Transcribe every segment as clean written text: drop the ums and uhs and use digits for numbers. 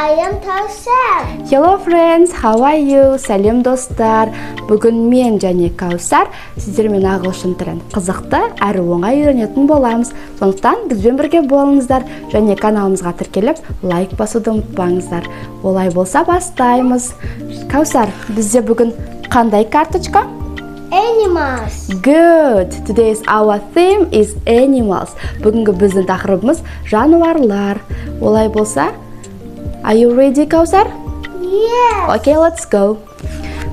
I am Kausar. Hello friends, how are you? Сәлем достар. Бүгін мен және Каусар сіздермен ағылшын тілін қызықты әрі оңай үйренетін боламыз. Сондықтан бізбен бірге болыңыздар және каналымызға тіркеліп, лайк басуды ұмытпаңыздар. Олай болса бастаймыз. Каусар, бізде бүгін қандай карточка? Animals. Good. Today's our theme is animals. Бүгінгі біздің тақырыбымыз жануарлар. Олай болса, are you ready, Каусар? Yes. Okay, let's go.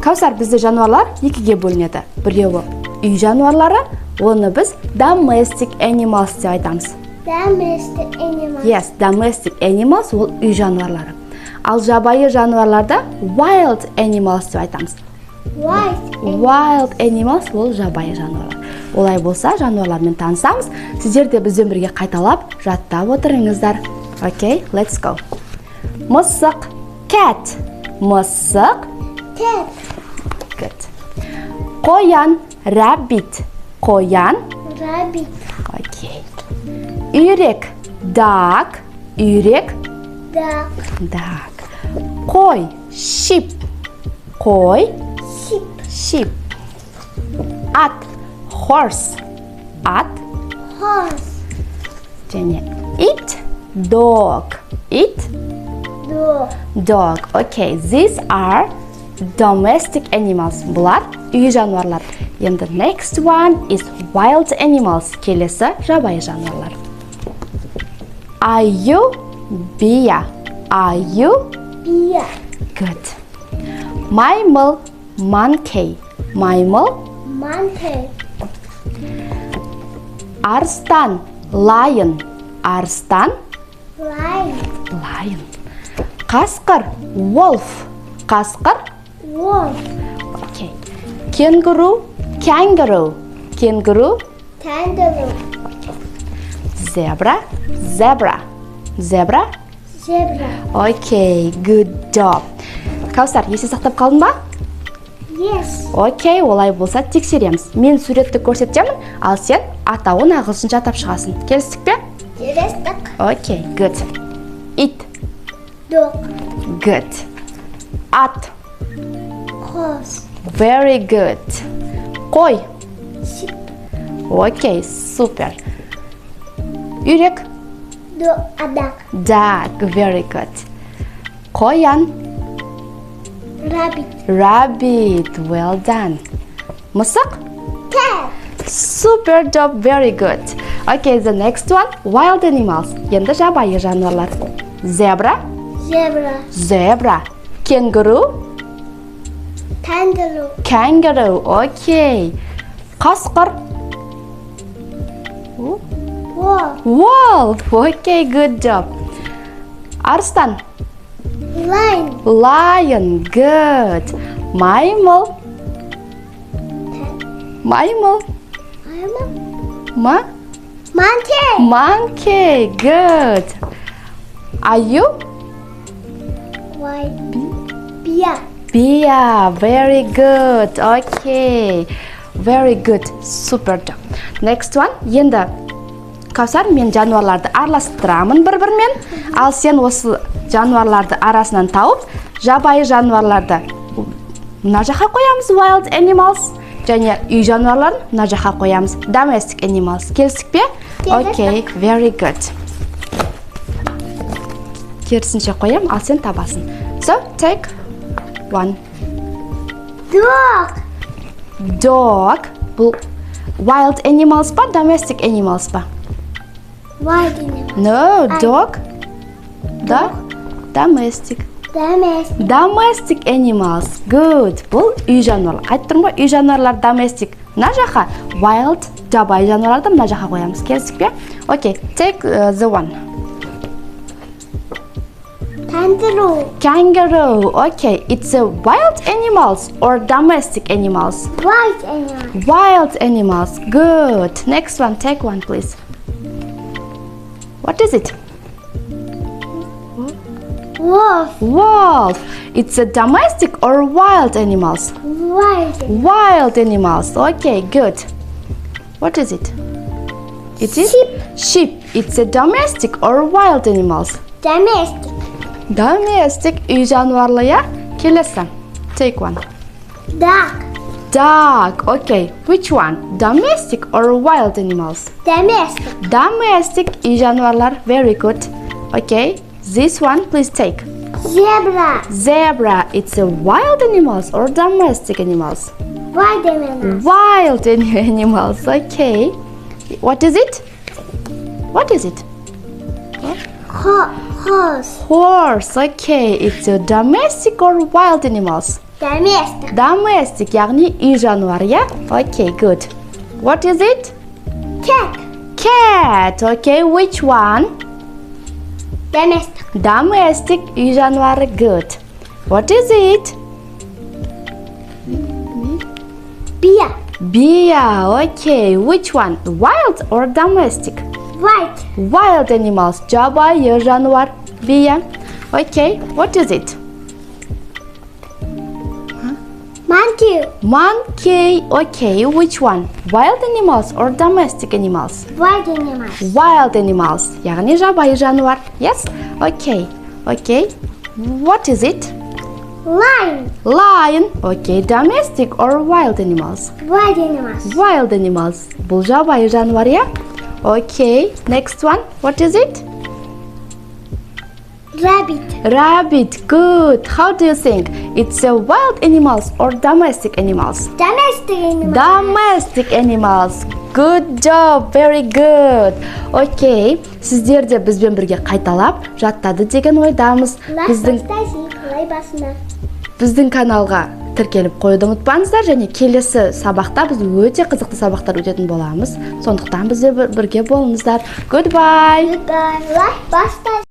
Каусар, бізде жануарлар екіге бөлінеді. Біреуі үй жануарлары, оны біз domestic animals деп айтамыз. Domestic animals. Yes, domestic animals ол үй жануарлары. Ал жабайы жануарларды wild animals деп айтамыз. Wild animals ол жабайы жануарлар. Олай болса, жануарлармен танысамыз. Сіздер де бізбен бірге қайталап, жаттап отырыңыздар. Okay, let's go. Мысық, cat. Мысық, Cat. good. Қоян, rabbit. Қоян, Rabbit. okay. Үйрек, dog. Үйрек, Duck. қой, sheep. Қой, sheep. Ат, horse. Ат, Horse. және it, dog. It, dog. Okay, these are domestic animals. Бұлар үй жануарлар. Енді next one is wild animals. Келесі жабайы жануарлар. Аю, бия. Аю, Bear. good. Маймыл, monkey. Маймыл, Monkey. арыстан, lion. Арыстан, Lion. қасқыр, wolf. Қасқыр, Wolf. okay. Кенгуру, kangaroo. Кенгуру, Kangaroo. zebra. Zebra. Zebra. Okay, good job. Каусар, есте сақтап қалдың ба? Yes. Окей, олай болса тексереміз. Мен суретті көрсетемін, ал сен атауын ағылшынша атап шығасың. Келістік пе? Келістік. Окей, good. It, Dog. good. Ат, Horse. very good. Қой, Sheep. окей, супер. Үйрек, Duck. duck, very good. Қоян, Rabbit. rabbit, well done. Мысық, Cat. super job, very good. Okay, the next one, wild animals. Енді жабайы жануарлар. Zebra, zebra. Kangaroo, kangaroo. Okay. Қасқыр, wolf. Okay, good job. Арыстан, lion. Good. Маймыл, monkey. Good. Аю, bear. Very good. Okay. Very good. Super job. Next one. Енді Каусар, мен жануарларды араластырамын бір-бірмен. Ал сен осы жануарларды арасынан тауып, жабайы жануарларды мына жаққа қоямыз, wild animals, және үй жануарларын мына жаққа қоямыз, domestic animals. Келістік пе? Okay, very good. Керісінше қоям, ал сен табасың. So, take one. Dog. Бұл wild animals па, domestic animals па? No, dog. Domestic. Domestic animals. Good. Бұл үй жануарлар. Қайтып тұрмын ба? Үй жануарлар domestic. Мына жаққа wild, жабайы жануарларды мына жаққа қоямыз. Келістік пе? Okay, take the one. Kangaroo. Okay, it's a wild animals or domestic animals? Wild animals. Good. Next one, take one, please. What is it? Wolf. It's a domestic or wild animals? Wild animals. Okay, good. What is it? It is sheep. It's a domestic or wild animals? Domestic. Domestic үй жануарлы, я? Келесі. Take one. Duck. Dog. Okay. Which one? Domestic or wild animals? Domestic. Domestic үй жануарлар. Very good. Okay. This one, please take. Zebra. Zebra. It's a wild animals or domestic animals? Wild animals. Wild animals. Okay. What is it? What is it? Horse. Horse. Okay. It's a domestic or wild animals? Domestic. Domestic. яғни үй жануар, yeah? Okay, good. What is it? Cat. Cat. Okay, which one? Domestic. Domestic үй жануары. Good. What is it? Bear. Bear. Okay, which one? Wild or domestic? White. Wild animals. Жабайы жануар. Bear. Okay, what is it? Monkey. Monkey. Okay, which one? Wild animals or domestic animals? Wild animals. Wild animals. яғни жабайы жануар. Yes? Okay. Okay. What is it? Lion. Lion. Okay, domestic or wild animals? Wild animals. Wild animals. бұл жабайы жануар, я? Okay. Next one. What is it? Rabbit. Rabbit. Good. How do you think? It's a wild animals or domestic animals? Domestic animals. Domestic animals. Good job. Very good. Okay. Сіздер де бізбен бірге қайталап, жаттады деген ойдамыз. Біздің каналға тіркеліп қоюды ұмытпаңыздар, және келесі сабақта біз өте қызықты сабақтар өтетін боламыз. Сондықтан бізде бірге болыңыздар. Goodbye. Goodbye.